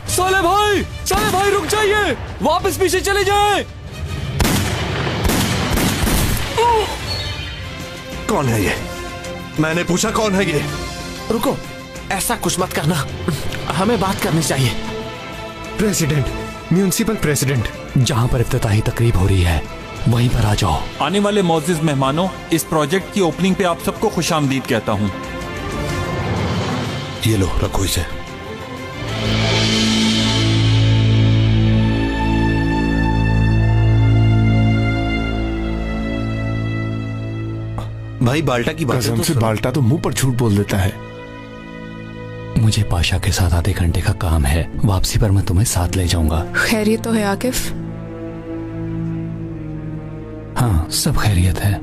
साले भाई रुक जाइए, वापस पीछे चले जाएं। कौन है ये? मैंने पूछा कौन है ये? रुको, ऐसा कुछ मत करना, हमें बात करनी चाहिए। President, municipal president. जहां पर इफ्तिताही तकरीब हो रही है वहीं पर आ जाओ। आने वाले मौजूद मेहमानों, इस प्रोजेक्ट की ओपनिंग पे आप सबको खुशामदीद कहता हूँ। ये लो, रखो इसे। भाई बाल्टा की बात कसम से बाल्टा तो मुंह पर झूठ बोल देता है। मुझे पाशा के साथ आधे घंटे का काम है, वापसी पर मैं तुम्हें साथ ले जाऊंगा। खैरियत तो है आकिफ? हाँ, सब खैरियत है।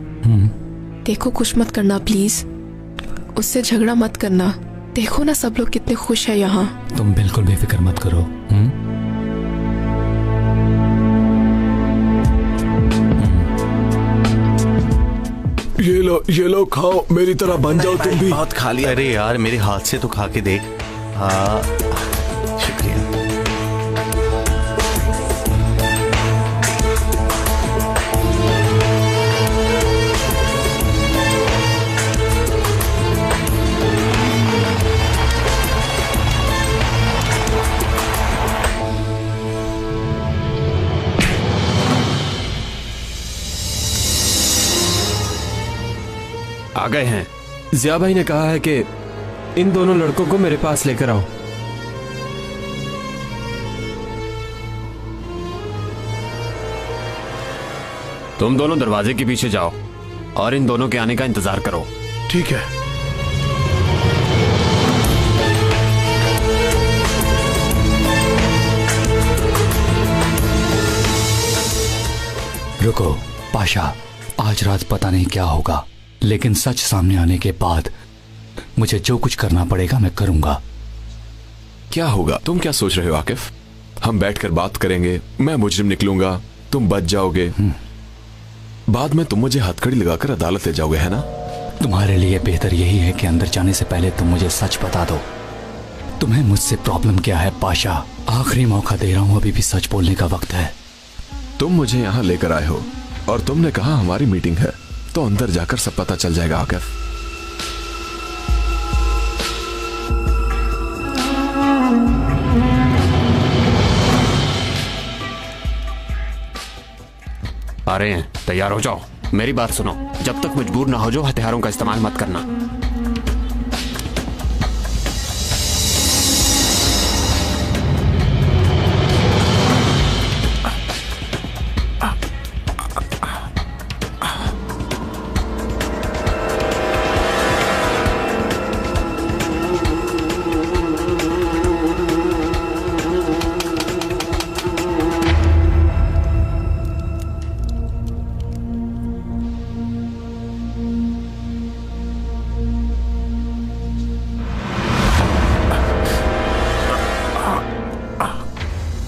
देखो कुछ मत करना प्लीज, उससे झगड़ा मत करना। देखो ना सब लोग कितने खुश है यहाँ। तुम बिल्कुल भी फिक्र मत करो। ये लो खाओ, मेरी तरह बन जाओ तुम भी। बहुत खा लिया। अरे यार मेरे हाथ से तो खा के देख। हाँ शुक्रिया। आ गए हैं। जिया भाई ने कहा है कि इन दोनों लड़कों को मेरे पास लेकर आओ। तुम दोनों दरवाजे के पीछे जाओ और इन दोनों के आने का इंतजार करो। ठीक है। रुको पाशा, आज रात पता नहीं क्या होगा, लेकिन सच सामने आने के बाद मुझे जो कुछ करना पड़ेगा मैं करूंगा। क्या होगा? तुम क्या सोच रहे हो आकिफ? हम बैठकर बात करेंगे, मैं मुजरिम निकलूंगा, तुम बच जाओगे, बाद में तुम मुझे हथकड़ी लगाकर अदालत ले जाओगे, है ना? तुम्हारे लिए बेहतर यही है कि अंदर जाने से पहले तुम मुझे सच बता दो। तुम्हें मुझसे प्रॉब्लम क्या है पाशा? आखिरी मौका दे रहा हूं, अभी भी सच बोलने का वक्त है। तुम मुझे यहाँ लेकर आए हो और तुमने कहा हमारी मीटिंग है, तो अंदर जाकर सब पता चल जाएगा आकिफ। आ रहे हैं, तैयार हो जाओ। मेरी बात सुनो, जब तक मजबूर ना हो जाओ हथियारों का इस्तेमाल मत करना।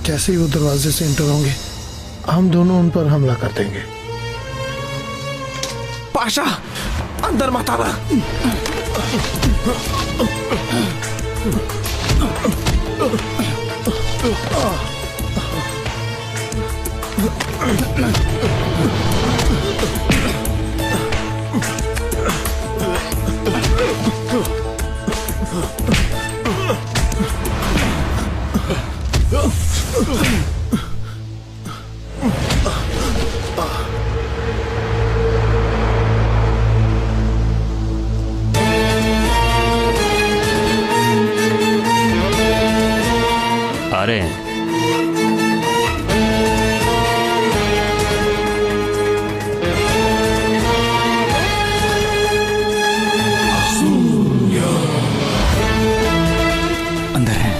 जैसे ही वो दरवाजे से एंटर होंगे हम दोनों उन पर हमला कर देंगे। पाशा, अंदर मत आना। आ रहे हैं। अंदर है।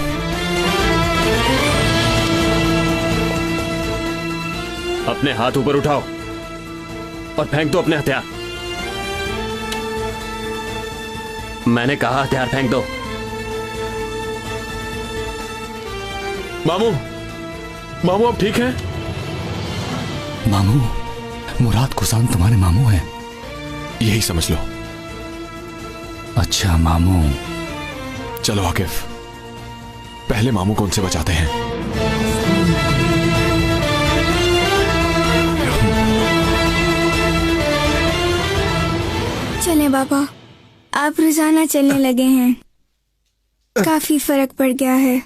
अपने हाथ ऊपर उठाओ और फेंक दो अपने हथियार। मैंने कहा हथियार फेंक दो। मामू, मामू आप ठीक हैं? मामू, मुराद कुसान तुम्हारे मामू हैं? यही समझ लो। अच्छा मामू, चलो आकिफ, पहले मामू को उनसे बचाते हैं। चले बाबा, आप रोजाना चलने लगे हैं, काफी फर्क पड़ गया है।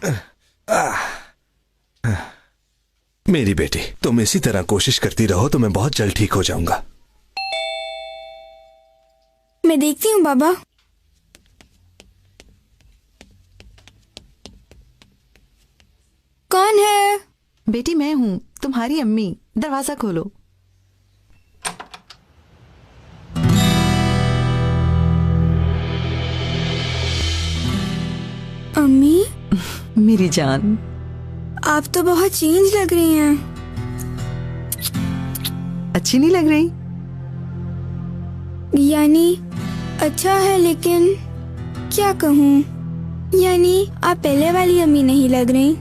मेरी बेटी, तुम इसी तरह कोशिश करती रहो तो मैं बहुत जल्द ठीक हो जाऊंगा। मैं देखती हूँ बाबा। कौन है? बेटी मैं हूँ, तुम्हारी अम्मी। दरवाजा खोलो। अम्मी? मेरी जान, आप तो बहुत चेंज लग रही हैं। अच्छी नहीं लग रही? यानी अच्छा है, लेकिन क्या कहूँ, यानी आप पहले वाली अम्मी नहीं लग रही।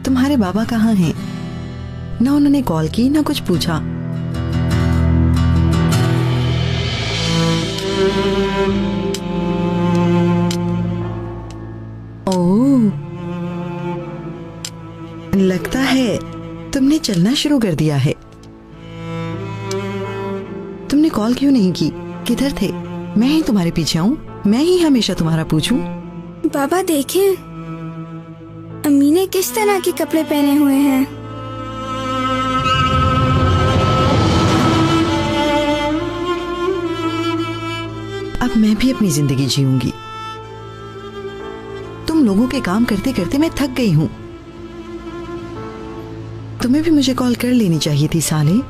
तुम्हारे बाबा कहाँ हैं? ना उन्होंने कॉल की, ना कुछ पूछा। ओह, लगता है तुमने चलना शुरू कर दिया है। तुमने कॉल क्यों नहीं की? किधर थे? मैं ही तुम्हारे पीछे आऊं? मैं ही हमेशा तुम्हारा पूछूं? बाबा देखें, अम्मी ने किस तरह के कपड़े पहने हुए हैं। अब मैं भी अपनी जिंदगी जीऊंगी। तुम लोगों के काम करते करते मैं थक गई हूँ। तुम्हें भी मुझे कॉल कर लेनी चाहिए थी साले।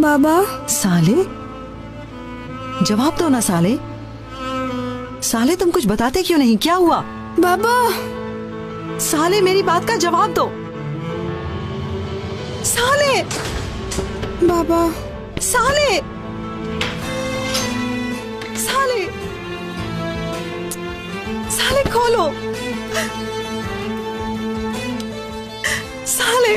बाबा। साले? जवाब दो ना साले। साले तुम कुछ बताते क्यों नहीं? क्या हुआ? बाबा। साले मेरी बात का जवाब दो। साले। बाबा। साले। साले। साले खोलो। साले।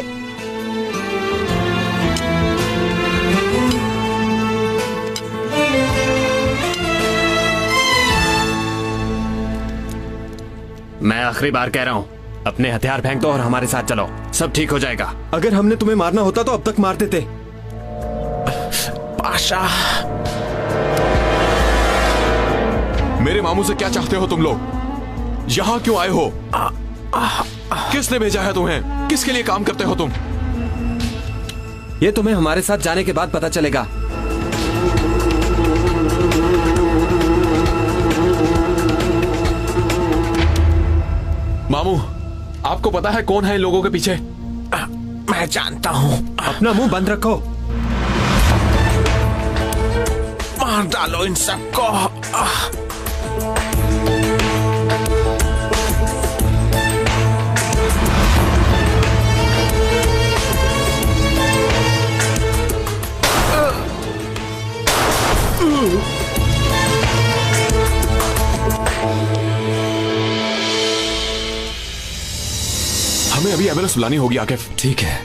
मैं आखिरी बार कह रहा हूँ, अपने हथियार फेंक दो और हमारे साथ चलो, सब ठीक हो जाएगा। अगर हमने तुम्हें मारना होता तो अब तक मार देते। पाशा। मेरे मामू से क्या चाहते हो तुम लोग? यहाँ क्यों आए हो? किसने भेजा है तुम्हें? किसके लिए काम करते हो तुम? ये तुम्हें हमारे साथ जाने के बाद पता चलेगा। मामू, आपको पता है कौन है इन लोगों के पीछे? मैं जानता हूँ। अपना मुंह बंद रखो। मार डालो इन सबको। हमें अभी एम्बुलेंस बुलानी होगी आकिफ। ठीक है।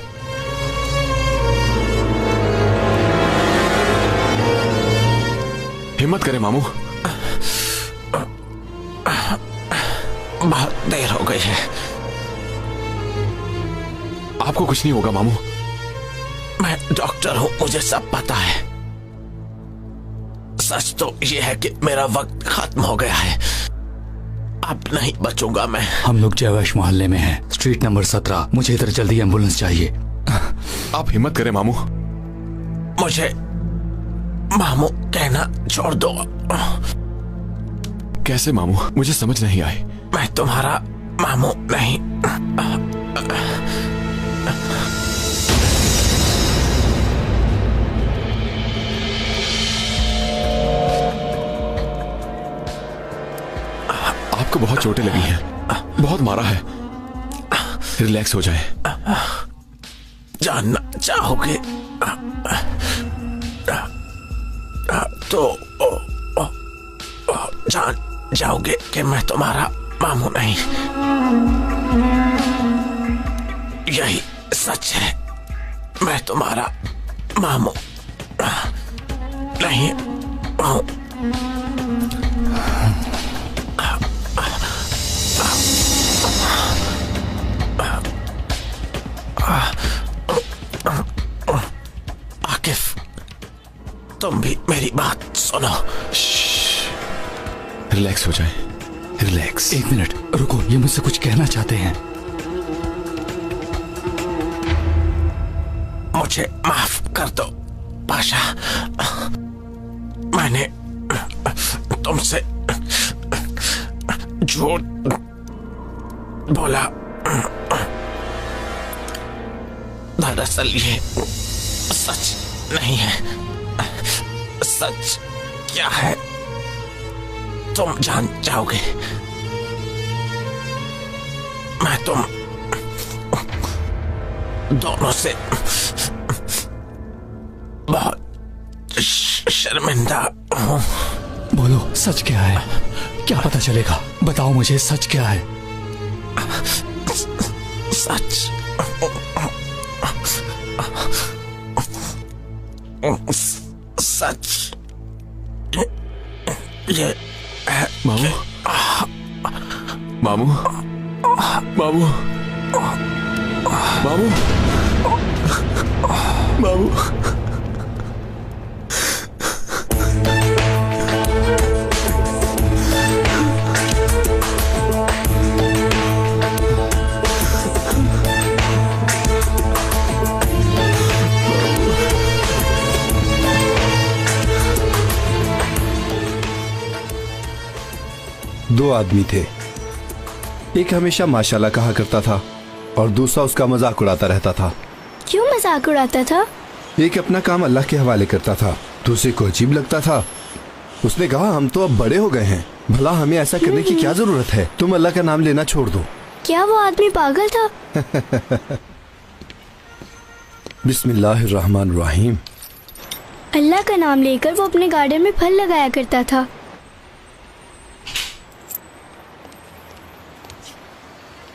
हिम्मत करें मामू। बहुत देर हो गई है। आपको कुछ नहीं होगा मामू। मैं डॉक्टर हूं, मुझे सब पता है। सच तो यह है कि मेरा वक्त खत्म हो गया है, अब नहीं बचूंगा मैं। हम लोग जयवश मोहल्ले में हैं, स्ट्रीट नंबर 17। मुझे इधर जल्दी एम्बुलेंस चाहिए। आप हिम्मत करें मामू। मुझे मामू कहना छोड़ दो। कैसे मामू? मुझे समझ नहीं आई। मैं तुम्हारा मामू नहीं। आपको बहुत चोटें लगी हैं, बहुत मारा है। रिलैक्स हो जाए। जानना चाहोगे तो जान जाओगे कि मैं तुम्हारा मामू नहीं। यही सच है, मैं तुम्हारा मामू नहीं। तुम भी मेरी बात सुनो। रिलैक्स हो जाए, रिलैक्स। एक मिनट रुको, ये मुझसे कुछ कहना चाहते हैं। मुझे माफ कर दो पाशा, मैंने तुमसे झूठ बोला। दरअसल ये सच नहीं है। सच क्या है तुम जान जाओगे। मैं तुम दोनों से बहुत शर्मिंदा हूँ। बोलो सच क्या है? क्या पता चलेगा? बताओ मुझे सच क्या है? सच सच ये है। मामू, मामू, मामू, मामू, मामू। दो आदमी थे, एक हमेशा माशाल्लाह कहा करता था और दूसरा उसका मजाक उड़ाता रहता था। क्यों मजाक उड़ाता था? एक अपना काम अल्लाह के हवाले करता था, दूसरे को अजीब लगता था। उसने कहा हम तो अब बड़े हो गए हैं, भला हमें ऐसा करने की क्या जरूरत है, तुम अल्लाह का नाम लेना छोड़ दो। क्या वो आदमी पागल था? बिस्मिल्लाहिर्रहमानिर्रहीम। अल्लाह का नाम लेकर वो अपने गार्डन में फल लगाया करता था।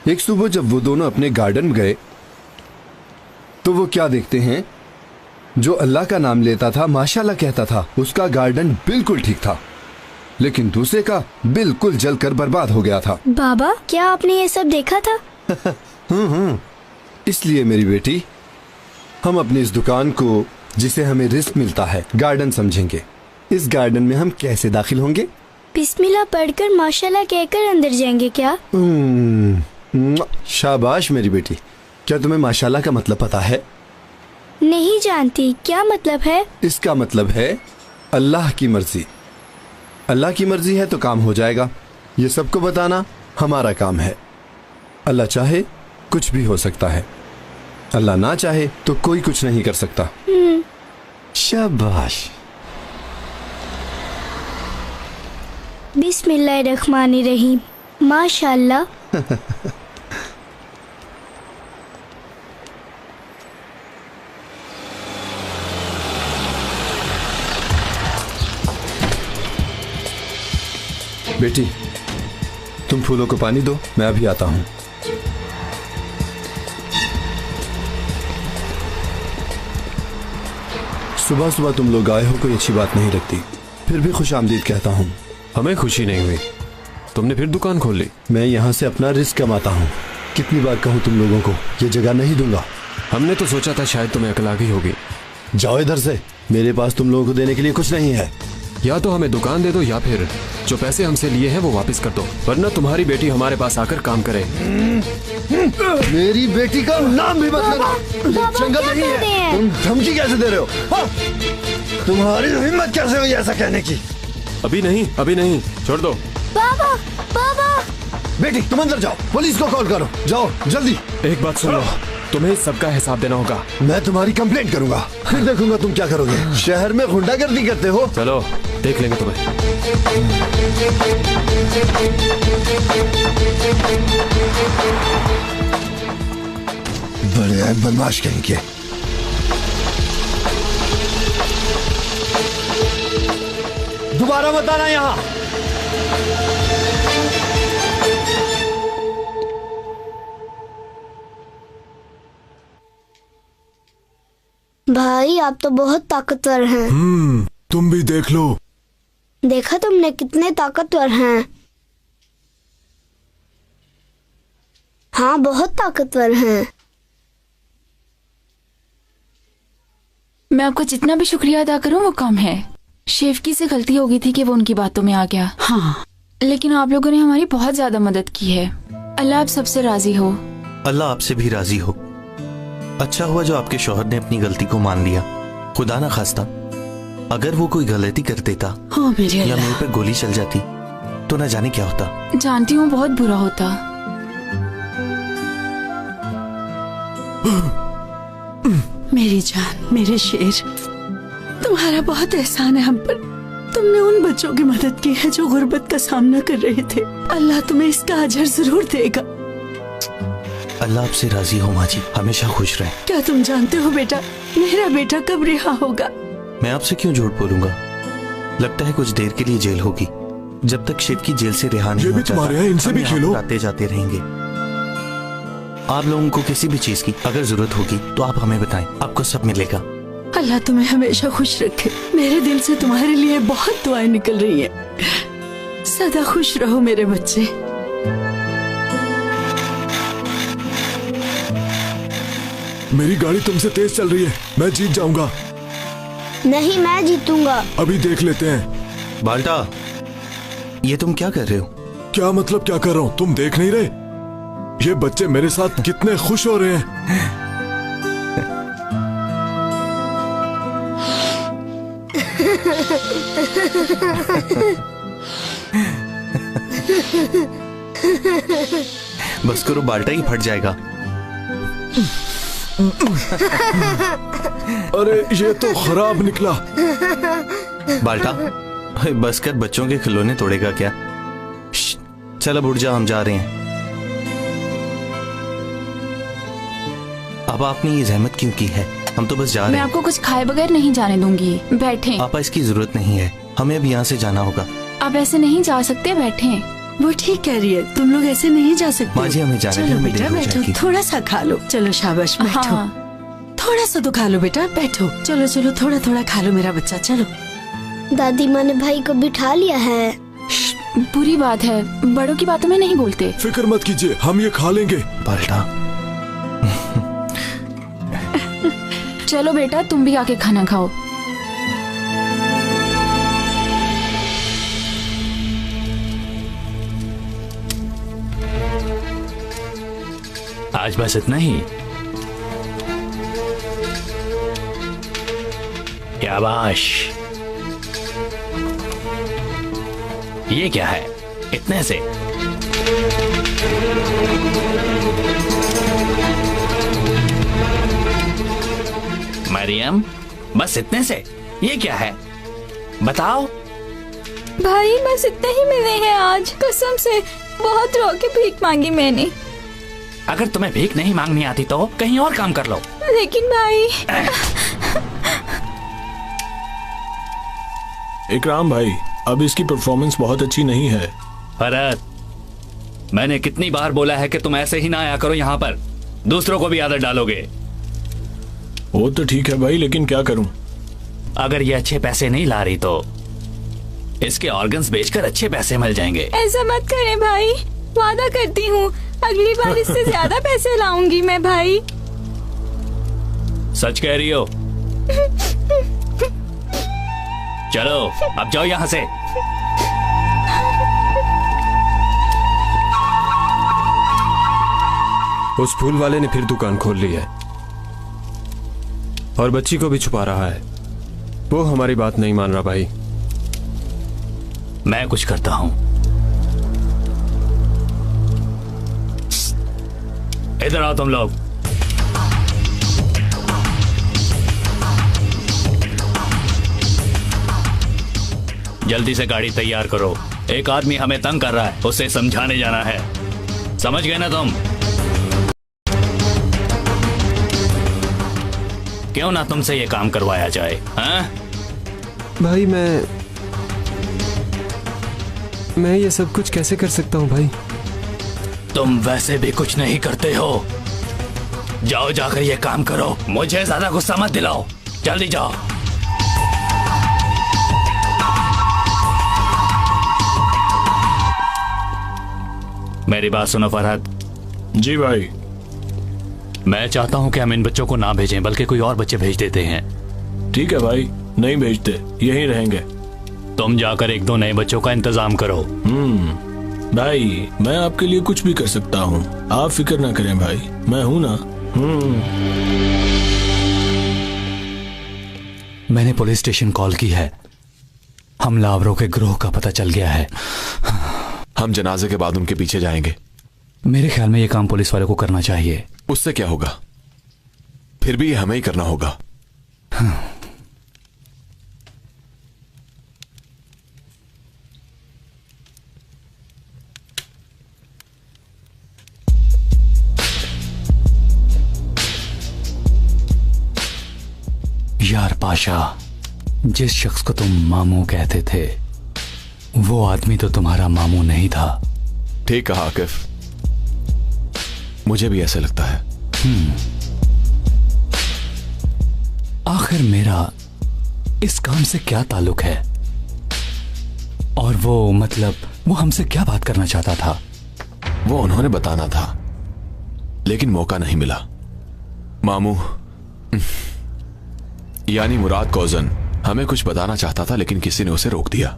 एक सुबह जब वो दोनों अपने गार्डन में गए तो वो क्या देखते हैं, जो अल्लाह का नाम लेता था, माशाल्लाह कहता था, उसका गार्डन बिल्कुल ठीक था, लेकिन दूसरे का बिल्कुल जलकर बर्बाद हो गया था। बाबा क्या आपने ये सब देखा था? इसलिए मेरी बेटी, हम अपनी इस दुकान को, जिसे हमें रिस्क मिलता है, गार्डन समझेंगे। इस गार्डन में हम कैसे दाखिल होंगे? बिस्मिल्लाह पढ़कर माशाल्लाह कहकर अंदर जाएंगे क्या? शाबाश मेरी बेटी। क्या तुम्हें माशाल्लाह का मतलब पता है? नहीं जानती। क्या मतलब है? इसका मतलब है अल्लाह की मर्जी। अल्लाह की मर्जी है तो काम हो जाएगा। ये सबको बताना हमारा काम है। अल्लाह चाहे कुछ भी हो सकता है, अल्लाह ना चाहे तो कोई कुछ नहीं कर सकता। शाबाश। बिस्मिल्लाहिर्रहमानिर्रहीम। माशाल्लाह। बेटी तुम फूलों को पानी दो, मैं अभी आता हूं। सुबह सुबह तुम लोग आए हो, कोई अच्छी बात नहीं लगती, फिर भी खुश आमदीद कहता हूं। हमें खुशी नहीं हुई, तुमने फिर दुकान खोल ली। मैं यहाँ से अपना रिस्क कमाता हूँ। कितनी बार कहूँ तुम लोगों को, ये जगह नहीं दूंगा। हमने तो सोचा था शायद तुम्हें अकल आ गई होगी। जाओ इधर से, मेरे पास तुम लोगों को देने के लिए कुछ नहीं है। या तो हमें दुकान दे दो या फिर जो पैसे हमसे लिए हैं वो वापस कर दो, वरना तुम्हारी बेटी हमारे पास आकर काम करे। मेरी बेटी का नाम भी मत लेना, जंगल नहीं है। तुम धमकी कैसे दे रहे हो? हाँ? तुम्हारी हिम्मत कैसे हुई ऐसा कहने की? अभी नहीं, छोड़ दो। बाबा बाबा। बेटी तुम अंदर जाओ, पुलिस को कॉल करो, जाओ जल्दी। एक बात सुनो, तुम्हें सबका हिसाब देना होगा। मैं तुम्हारी कंप्लेंट करूंगा, फिर देखूंगा तुम क्या करोगे। शहर में गुंडागर्दी करते हो। चलो देख लेंगे तुम्हें। बड़े बदमाश कहेंगे। दोबारा मत आना यहाँ। भाई आप तो बहुत ताकतवर हैं। तुम भी देख लो। देखा तुमने कितने ताकतवर हैं। हाँ बहुत ताकतवर हैं। मैं आपका जितना भी शुक्रिया अदा करूं वो कम है। शेफकी से गलती हो गई थी कि वो उनकी बातों में आ गया। हाँ, लेकिन आप लोगों ने हमारी बहुत ज्यादा मदद की है। अल्लाह आप सबसे राजी हो। अल्लाह आपसे भी राजी हो। अच्छा हुआ जो आपके शौहर ने अपनी गलती को मान लिया। खुदा ना खास्ता अगर वो कोई गलती कर देता या मेरे पे गोली चल जाती तो न जाने क्या होता। जानती हूँ बहुत बुरा होता। मेरी जान, मेरे शेर, तुम्हारा बहुत एहसान है हम पर। तुमने उन बच्चों की मदद की है जो गुर्बत का सामना कर रहे थे। अल्लाह तुम्हें इसका अजर जरूर देगा। अल्लाह आपसे राजी हो माँ जी, हमेशा खुश रहे। क्या तुम जानते हो बेटा, मेरा बेटा कब रिहा होगा? मैं आपसे क्यों झूठ बोलूंगा। लगता है कुछ देर के लिए जेल होगी। जब तक शेफ की जेल से रिहा नहीं होता, इनसे भी खेलो। आते जाते रहेंगे। आप लोगों को किसी भी चीज की अगर जरूरत होगी तो आप हमें बताएं, आपको सब मिलेगा। अल्लाह तुम्हें हमेशा खुश रखे। मेरे दिल से तुम्हारे लिए बहुत दुआएं निकल रही हैं। सदा खुश रहो मेरे बच्चे। मेरी गाड़ी तुमसे तेज चल रही है, मैं जीत जाऊंगा। नहीं, मैं जीतूंगा। अभी देख लेते हैं। बाल्टा, ये तुम क्या कर रहे हो? क्या मतलब क्या कर रहा हूँ? तुम देख नहीं रहे? ये बच्चे मेरे साथ कितने खुश हो रहे हैं। बस करो, बाल्टा ही फट जाएगा। अरे ये तो खराब निकला। बाल्टा बस कर, बच्चों के खिलौने तोड़ेगा क्या? चल अब उठ जा, हम जा रहे हैं। अब आपने ये जहमत क्यों की है? हम तो बस जा रहे हैं। मैं आपको कुछ खाए बगैर नहीं जाने दूंगी। बैठें। आपा इसकी जरूरत नहीं है, हमें अब यहाँ से जाना होगा। आप ऐसे नहीं जा सकते, बैठें। वो ठीक कह रही है, तुम लोग ऐसे नहीं जा सकते। माँ जी हमें जाने चलो बेटा बैठो, थोड़ा सा खा लो। चलो शाबाश, बैठो। हाँ। थोड़ा सा तो खा लो बेटा, बैठो। चलो चलो थोड़ा थोड़ा खा लो मेरा बच्चा, चलो। दादी माँ ने भाई को बिठा लिया है। बुरी बात है, बड़ों की बातों में नहीं बोलते। फिक्र मत कीजिए, हम ये खा लेंगे। बाल्टा चलो बेटा, तुम भी आके खाना खाओ। आज बस इतना ही। शाबाश। ये क्या है? इतने से? मरियम, बस इतने से? ये क्या है? बताओ। भाई बस इतने ही मिले हैं आज, कसम से। बहुत रो के भीख मांगी मैंने। अगर तुम्हें भीख नहीं मांगनी आती तो कहीं और काम कर लो। लेकिन भाई। इकराम भाई, अब इसकी परफॉर्मेंस बहुत अच्छी नहीं है। फरहत, मैंने कितनी बार बोला है कि तुम ऐसे ही ना आया करो यहाँ पर, दूसरों को भी आदत डालोगे। वो तो ठीक है भाई, लेकिन क्या करूं? अगर ये अच्छे पैसे नहीं ला रही तो इसके ऑर्गन्स बेचकर अच्छे पैसे मिल जाएंगे। ऐसा मत करें भाई, वादा करती हूँ अगली बार इससे ज्यादा पैसे लाऊंगी मैं भाई। सच कह रही हो? चलो अब जाओ यहाँ से। उस फूल वाले ने फिर दुकान खोल ली है और बच्ची को भी छुपा रहा है। वो हमारी बात नहीं मान रहा भाई। मैं कुछ करता हूं। इधर आओ तुम लोग। जल्दी से गाड़ी तैयार करो। एक आदमी हमें तंग कर रहा है, उसे समझाने जाना है। समझ गए ना तुम? क्यों ना तुमसे ये काम करवाया जाए? हाँ? भाई मैं ये सब कुछ कैसे कर सकता हूँ भाई? तुम वैसे भी कुछ नहीं करते हो। जाओ जाकर ये काम करो। मुझे ज्यादा गुस्सा मत दिलाओ, जल्दी जाओ। मेरी बात सुनो फरहत। जी भाई। मैं चाहता हूं कि हम इन बच्चों को ना भेजें, बल्कि कोई और बच्चे भेज देते हैं। ठीक है भाई, नहीं भेजते, यहीं रहेंगे। तुम जाकर 1-2 नए बच्चों का इंतजाम करो। भाई मैं आपके लिए कुछ भी कर सकता हूँ, आप फिक्र ना करें भाई, मैं हूँ ना। मैंने पुलिस स्टेशन कॉल की है। हमलावरों के ग्रोह का पता चल गया है। हम जनाजे के बाद उनके पीछे जाएंगे। मेरे ख्याल में यह काम पुलिस वालों को करना चाहिए। उससे क्या होगा? फिर भी ये हमें ही करना होगा। यार पाशा, जिस शख्स को तुम मामू कहते थे वो आदमी तो तुम्हारा मामू नहीं था। ठीक कहा आकिफ, मुझे भी ऐसा लगता है। आखिर मेरा इस काम से क्या ताल्लुक है? और वो मतलब वो हमसे क्या बात करना चाहता था? वो उन्होंने बताना था लेकिन मौका नहीं मिला। मामू यानी मुराद कौजन हमें कुछ बताना चाहता था लेकिन किसी ने उसे रोक दिया।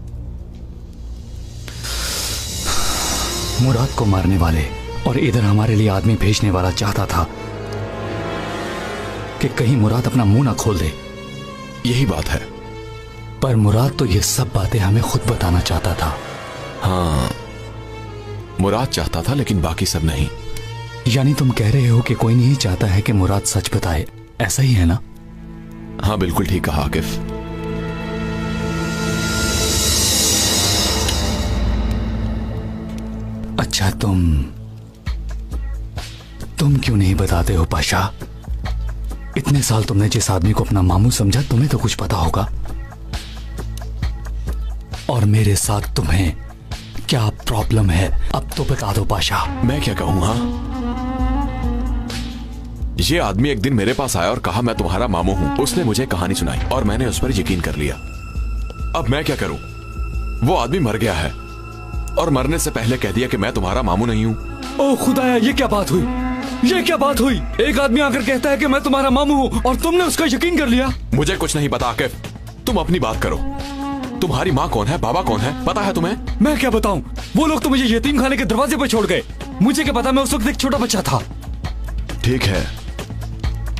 मुराद को मारने वाले और इधर हमारे लिए आदमी भेजने वाला चाहता था कि कहीं मुराद अपना मुंह ना खोल दे। यही बात है। पर मुराद तो ये सब बातें हमें खुद बताना चाहता था। हाँ, मुराद चाहता था लेकिन बाकी सब नहीं। यानी तुम कह रहे हो कि कोई नहीं चाहता है कि मुराद सच बताए, ऐसा ही है ना? हाँ बिल्कुल ठीक कहा आकिफ। अच्छा तुम क्यों नहीं बताते हो पाशा? इतने साल तुमने जिस आदमी को अपना मामू समझा, तुम्हें तो कुछ पता होगा। और मेरे साथ तुम्हें क्या प्रॉब्लम है, अब तो बता दो पाशा। मैं क्या कहूं? हाँ, ये आदमी एक दिन मेरे पास आया और कहा मैं तुम्हारा मामू हूं। उसने मुझे कहानी सुनाई और मैंने उस पर यकीन कर लिया। अब मैं क्या करूं? वो आदमी मर गया है और मरने से पहले कह दिया कि मैं तुम्हारा मामू नहीं हूं। ओ खुदाया, ये क्या बात हुई? ये क्या बात हुई? एक आदमी आकर कहता है कि मैं तुम्हारा मामू हूं और तुमने उसका यकीन कर लिया। मुझे कुछ नहीं पता आकिफ, तुम अपनी बात करो। तुम्हारी माँ कौन है, बाबा कौन है, पता है तुम्हें? मैं क्या बताऊं? वो लोग तो मुझे यतीम खाने के दरवाजे पर छोड़ गए। मुझे क्या पता, मैं उस वक्त एक छोटा बच्चा था। ठीक है,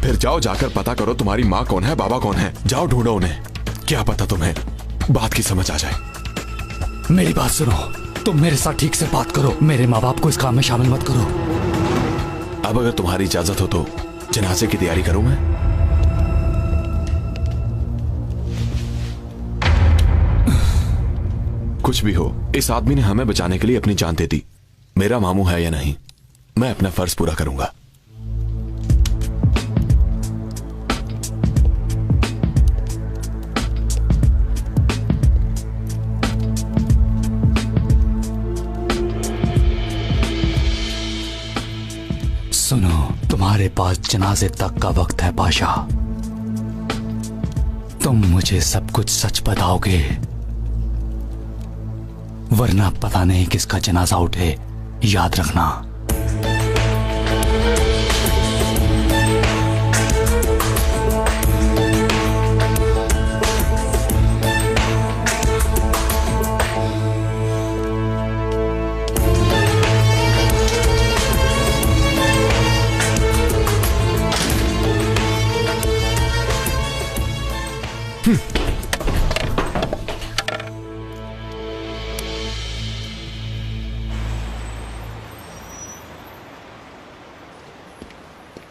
फिर जाओ, जाकर पता करो तुम्हारी माँ कौन है, बाबा कौन है। जाओ ढूंढो उन्हें। क्या पता तुम्हें बात की समझ आ जाए। मेरी बात सुनो, तुम मेरे साथ ठीक से बात करो। मेरे माँ बाप को इस काम में शामिल मत करो। अब अगर तुम्हारी इजाजत हो तो जनाजे की तैयारी करूं मैं। कुछ भी हो, इस आदमी ने हमें बचाने के लिए अपनी जान दे दी। मेरा मामू है या नहीं, मैं अपना फर्ज पूरा करूंगा। सुनो, तुम्हारे पास जनाजे तक का वक्त है पाशा। तुम मुझे सब कुछ सच बताओगे, वरना पता नहीं किसका जनाजा उठे। याद रखना।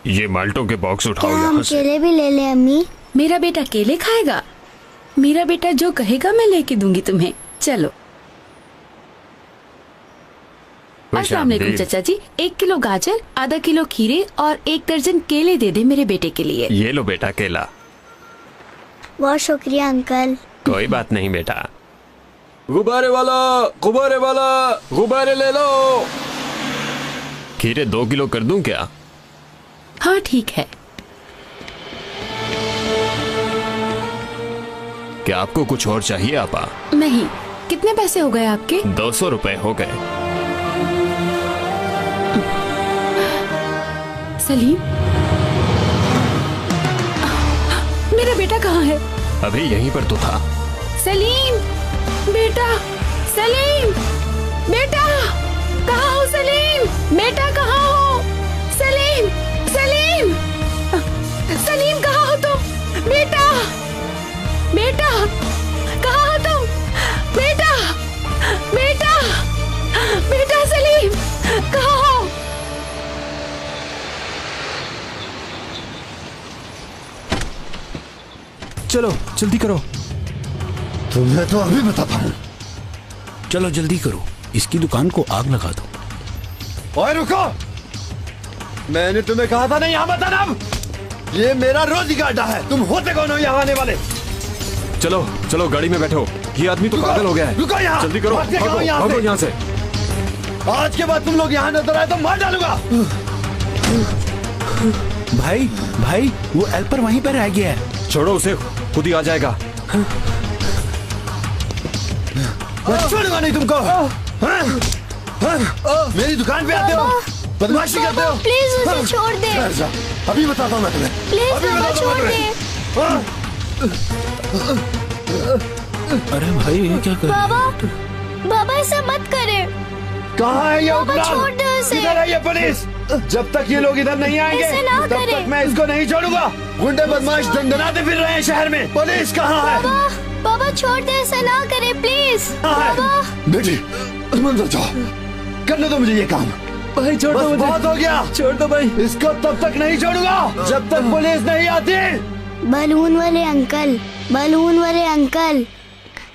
ये माल्टों के बॉक्स उठाओ क्या हम यहाँ से। केले भी ले ले अम्मी? मेरा बेटा केले खाएगा? मेरा बेटा जो कहेगा मैं लेके दूंगी तुम्हें। चलो। अस्सलाम वालेकुम चाचा जी। 1 किलो गाजर, आधा किलो खीरे और 1 दर्जन केले दे दे मेरे बेटे के लिए। ये लो बेटा केला। बहुत शुक्रिया अंकल। कोई बात नहीं बेटा। गुब्बारे वाला, गुब्बारे वाला, गुब्बारे ले लो। खीरे 2 किलो कर दूं क्या? हाँ ठीक है। क्या आपको कुछ और चाहिए आपा? नहीं। कितने पैसे हो गए आपके? 200 रुपए हो गए। सलीम, मेरे बेटा कहाँ है? अभी यहीं पर तो था। सलीम बेटा, सलीम बेटा, कहाँ हो सलीम? बेटा कहाँ हो? सलीम, सलीम, सलीम कहाँ हो तुम? बेटा, बेटा कहाँ हो तुम? बेटा, बेटा, बेटा सलीम कहाँ हो? चलो जल्दी करो। तुम्हें तो अभी बताता हूँ। चलो जल्दी करो, इसकी दुकान को आग लगा दो। ओए रुको, मैंने तुम्हें कहा था नहीं यहाँ मत आना। ये मेरा रोज का अड्डा है। तुम होते कौन हो यहाँ आने वाले? चलो चलो गाड़ी में बैठो, ये आदमी तो पागल हो गया है। रुको यहाँ, जल्दी करो, भागो यहाँ से। आज के बाद तुम लोग यहाँ नजर आए तो मार डालूंगा। भाई भाई, वो हेल्पर वहीं पर रह गया है। छोड़ो उसे, खुद ही आ जाएगा। छोड़ूंगा नहीं तुमको। मेरी दुकान पे आते हो, बदमाशी करते हो। प्लीज उसे छोड़ दे। अभी बताता हूँ मैं तुम्हें। प्लीज बाबा छोड़ दे। अरे भाई ये क्या कर? बाबा, बाबा ऐसा मत करे। कहाँ है ये बाबा छोड़ दो उसे। इधर है ये पुलिस। जब तक ये लोग इधर नहीं आएंगे तब तक मैं इसको नहीं छोड़ूंगा। गुंडे बदमाश दंदनाते फिर रहे हैं शहर में। पुलिस कहाँ है? बाबा, बाबा छोड़ दे, ऐसा ना करे प्लीज। बाबा बेटी तुम अंदर जाओ, करने दो मुझे ये काम। भाई छोड़ दो मुझे। बहुत हो गया, छोड़ दो भाई। इसको तब तक नहीं छोड़ूंगा जब तक पुलिस नहीं आती। बलून वाले अंकल, बलून वाले अंकल,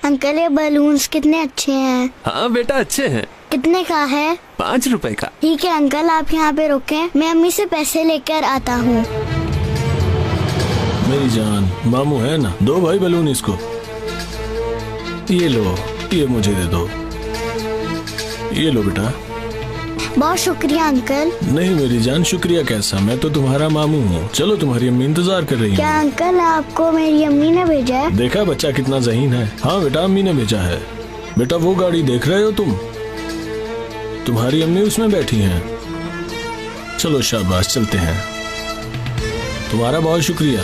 अंकल ये बलून्स कितने अच्छे हैं। हाँ बेटा अच्छे हैं। कितने का है? 5 रुपए का। ठीक है अंकल, आप यहाँ पे रुके, मैं अम्मी से पैसे लेकर आता हूँ। मेरी जान, मामू है ना, दो भाई बलून इसको। ये लो, ये मुझे दे दो। ये लो बेटा। बहुत शुक्रिया अंकल। नहीं मेरी जान, शुक्रिया कैसा, मैं तो तुम्हारा मामू हूँ। चलो तुम्हारी अम्मी इंतजार कर रही है। क्या अंकल आपको मेरी अम्मी ने भेजा है? देखा बच्चा कितना ज़हीन है। हाँ बेटा, अम्मी ने भेजा है। बेटा वो गाड़ी देख रहे हो तुम, तुम्हारी अम्मी उसमें बैठी हैं। चलो शाबाश, चलते हैं। तुम्हारा बहुत शुक्रिया।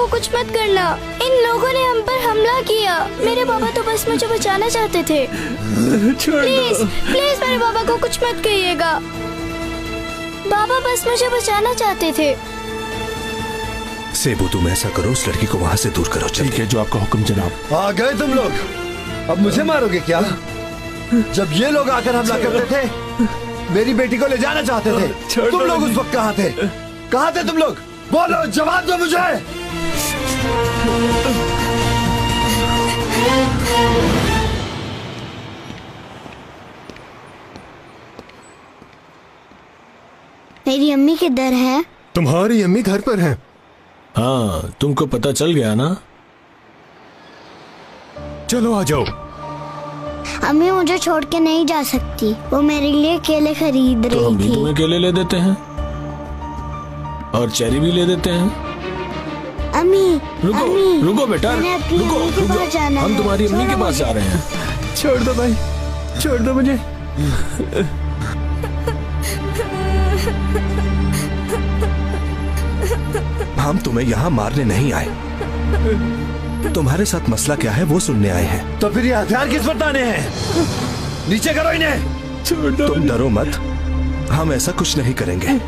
कुछ मत करना, इन लोगों ने हम पर हमला किया। मेरे बाबा तो बस मुझे बचाना चाहते थे। प्लीज प्लीज मेरे बाबा को कुछ मत कहिएगा। बाबा बस मुझे बचाना चाहते थे। सेबू तुम ऐसा करो, उस लड़की को वहाँ से दूर करो। ठीक है, जो आपका हुक्म जनाब। आ गए तुम लोग, अब मुझे मारोगे क्या? जब ये लोग आकर हमला करते थे, मेरी बेटी को ले जाना चाहते थे, तुम लोग उस वक्त कहाँ थे? कहाँ थे तुम लोग? बोलो, जवाब दो मुझे। मेरी अम्मी किधर है? तुम्हारी अम्मी घर पर है। हाँ, तुमको पता चल गया ना? चलो आ जाओ। अम्मी मुझे छोड़ के नहीं जा सकती, वो मेरे लिए केले खरीद तो रही हम भी थी। तुम्हें केले ले देते हैं और चेरी भी ले देते हैं। अम्मी रुको अम्मी, रुको बेटा, मैंने अपनी रुको अम्मी के रुको, पास जाना हम है। तुम्हारी अम्मी के छोड़ो पास जा मुझे। रहे हैं। छोड़ दो भाई, छोड़ दो मुझे। हम तुम्हें यहाँ मारने नहीं आए, तुम्हारे साथ मसला क्या है वो सुनने आए हैं। तो फिर ये हथियार किस पर ताने हैं? नीचे करो इन्हें। छोड़ दो। तुम डरो मत, हम ऐसा कुछ नहीं करेंगे।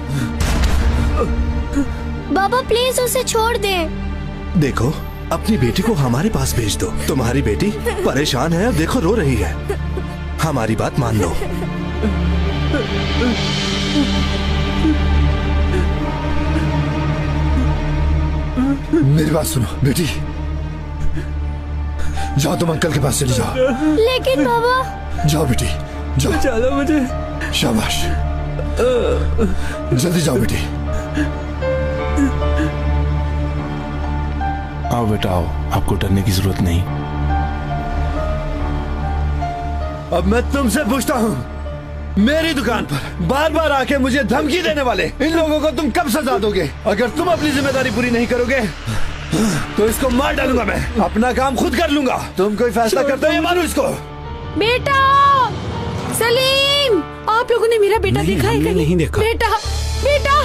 बाबा प्लीज उसे छोड़ दे। देखो, अपनी बेटी को हमारे पास भेज दो। तुम्हारी बेटी परेशान है और देखो रो रही है। हमारी बात मान लो। मेरी बात सुनो बेटी, जाओ तुम अंकल के पास चली जाओ। लेकिन बाबा। जाओ बेटी, जाओ। चलो मुझे। शाबाश, जल्दी जाओ बेटी। आओ बेटा आओ, आपको डरने की जरूरत नहीं। अब मैं तुमसे पूछता हूँ, मेरी दुकान पर बार बार आके मुझे धमकी देने वाले इन लोगों को तुम कब सजा दोगे? अगर तुम अपनी जिम्मेदारी पूरी नहीं करोगे तो इसको मार डालूंगा मैं। अपना काम खुद कर लूंगा। तुम कोई फैसला करते हो या मारो इसको? बेटा सलीम, आप लोगों ने मेरा बेटा देखा है कहीं? नहीं देखा। बेटा बेटा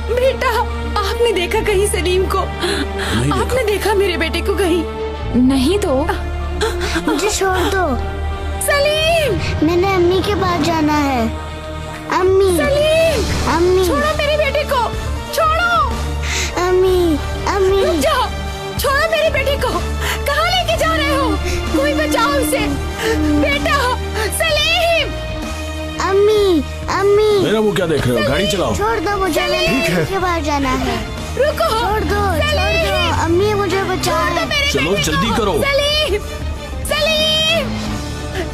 बेटा, आपने देखा कहीं सलीम को? आपने देखा मेरे बेटे को कहीं? नहीं तो। मुझे छोड़ दो सलीम, मैंने अम्मी के पास जाना है। अम्मी सलीम, अम्मी छोड़ो मेरे बेटे को, छोड़ो। अम्मी अम्मी रुक जाओ, छोड़ो मेरे बेटे को। कहाँ लेके जा रहे हो? कोई बचाओ उसे। बेटा सलीम। अम्मी अम्मी मेरा वो क्या देख रहे हो? गाड़ी चलाओ। छोड़ दो मुझे, अम्मी के पास जाना है। रुको, छोड़ दो अम्मी, मुझे बचाओ। चलो जल्दी करो। सलीम, सलीम,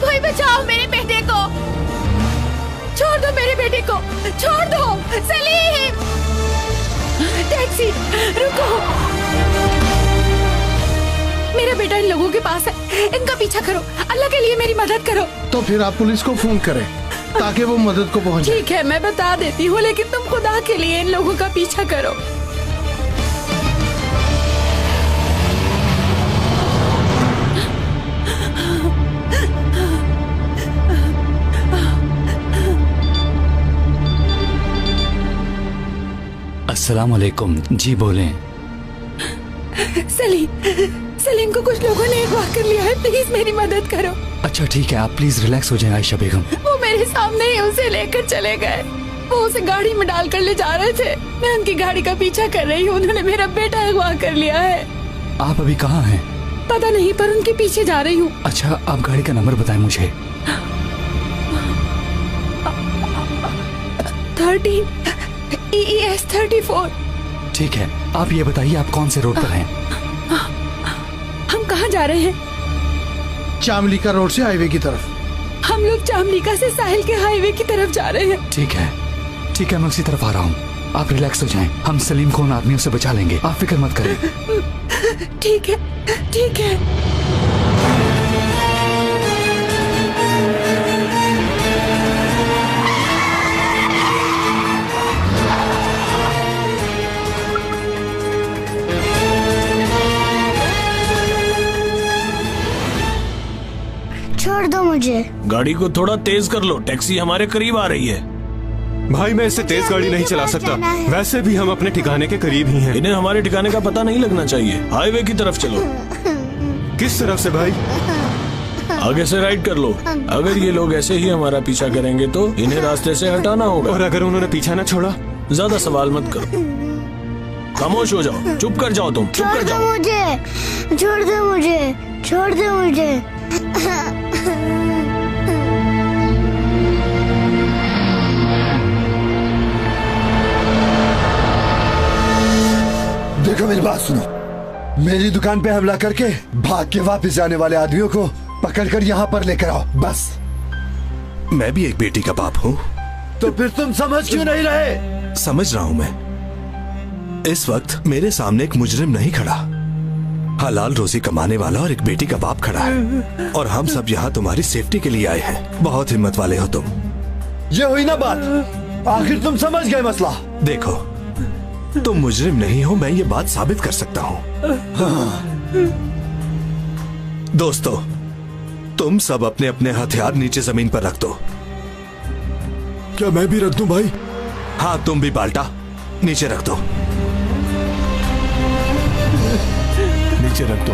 कोई बचाओ मेरे बेटे को। छोड़ दो मेरे बेटे को, छोड़ दो सलीम। टैक्सी, रुको। मेरा बेटा इन लोगों के पास है, इनका पीछा करो। अल्लाह के लिए मेरी मदद करो। तो फिर आप पुलिस को फोन करें ताकि वो मदद को पहुंचे। ठीक है, मैं बता देती हूँ, लेकिन तुम खुदा के लिए इन लोगों का पीछा करो। अस्सलाम वालेकुम। जी बोलें। सलीम को कुछ लोगों ने अगवा कर लिया है, प्लीज मेरी मदद करो। अच्छा ठीक है, आप प्लीज रिलैक्स हो जाएं आयशा बेगम। वो मेरे सामने ही उसे लेकर चले गए। वो उसे गाड़ी में डालकर ले जा रहे थे। मैं उनकी गाड़ी का पीछा कर रही हूँ। उन्होंने मेरा बेटा अगवा कर लिया है। आप अभी कहाँ हैं? पता नहीं, पर उनके पीछे जा रही हूँ। अच्छा, आप गाड़ी का नंबर बताएं मुझे। 13 EES 34। ठीक है, आप ये बताइए आप कौन से रोड पर हैं? हम कहाँ जा रहे हैं? चामलिका रोड से हाईवे की तरफ। हम लोग चामलिका से साहिल के हाईवे की तरफ जा रहे हैं। ठीक है, मैं उसी तरफ आ रहा हूँ। आप रिलैक्स हो जाएं। हम सलीम को उन आदमियों से बचा लेंगे, आप फिक्र मत करें। ठीक है, ठीक है। छोड़ दो मुझे। गाड़ी को थोड़ा तेज कर लो, टैक्सी हमारे करीब आ रही है। भाई मैं इससे तेज गाड़ी नहीं चला सकता, वैसे भी हम अपने ठिकाने के करीब ही हैं। इन्हें हमारे ठिकाने का पता नहीं लगना चाहिए। हाईवे की तरफ चलो। किस तरफ से भाई? आगे से राइट कर लो। अगर ये लोग ऐसे ही हमारा पीछा करेंगे तो इन्हें रास्ते से हटाना होगा। और अगर उन्होंने पीछा न छोड़ा? ज्यादा सवाल मत करो, खामोश हो जाओ, चुप कर जाओ। तुम चुप कर जाओ। छोड़ दो मुझे, छोड़ दो मुझे। देखो मेरी बात सुनो, मेरी दुकान पे हमला करके भाग के वापस जाने वाले आदमियों को पकड़कर यहाँ पर लेकर आओ, बस। मैं भी एक बेटी का बाप हूँ। तो फिर तुम समझ क्यों नहीं रहे? समझ रहा हूँ मैं। इस वक्त मेरे सामने एक मुजरिम नहीं खड़ा, हलाल रोजी कमाने वाला और एक बेटी का बाप खड़ा है। और हम सब यहाँ तुम्हारी सेफ्टी के लिए आए हैं। बहुत हिम्मत वाले हो तुम। ये हुई ना बात, आखिर तुम समझ गए मसला। देखो, तुम मुजरिम नहीं हो, मैं ये बात साबित कर सकता हूँ। दोस्तों, तुम सब अपने अपने हथियार नीचे जमीन पर रख दो। क्या मैं भी रख दूं भाई? हाँ, तुम भी बाल्टा नीचे रख दो। नीचे रख दो।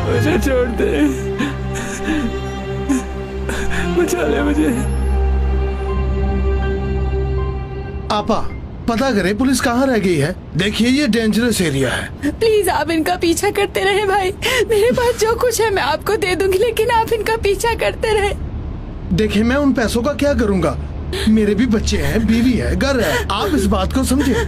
मुझे छोड़ दे, बचा ले मुझे। आपा, पता करें पुलिस कहाँ रह गई है। देखिए ये डेंजरस एरिया है। प्लीज आप इनका पीछा करते रहे भाई। मेरे पास जो कुछ है मैं आपको दे दूंगी, लेकिन आप इनका पीछा करते रहे। देखिए मैं उन पैसों का क्या करूंगा? मेरे भी बच्चे हैं, बीवी है, घर है। आप इस बात को समझे।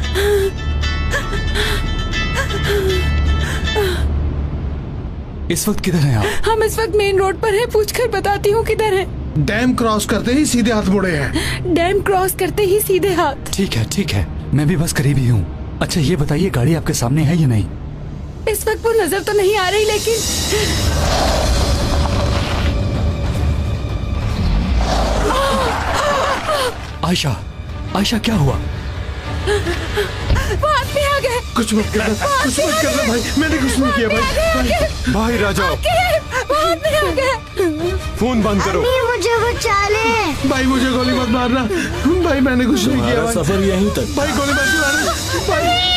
इस वक्त किधर हैं आप? हम इस वक्त मेन रोड पर हैं, पूछकर बताती हूँ किधर है। डैम क्रॉस करते ही सीधे हाथ मुड़े हैं। डैम क्रॉस करते ही सीधे हाथ। ठीक है, मैं भी बस करीब ही हूँ। अच्छा ये बताइए गाड़ी आपके सामने है या नहीं? इस वक्त वो नजर तो नहीं आ रही, लेकिन आयशा क्या हुआ? वो आदमी आ गए। कुछ मत करना भाई, मैंने कुछ नहीं किया भाई। भाई राजा, वो आदमी आ गए। फोन बंद करो। मुझे बचा ले। भाई मुझे गोली मत मारना भाई, मैंने कुछ नहीं किया भाई। सफर यहीं तक। भाई गोली मत मारना भाई।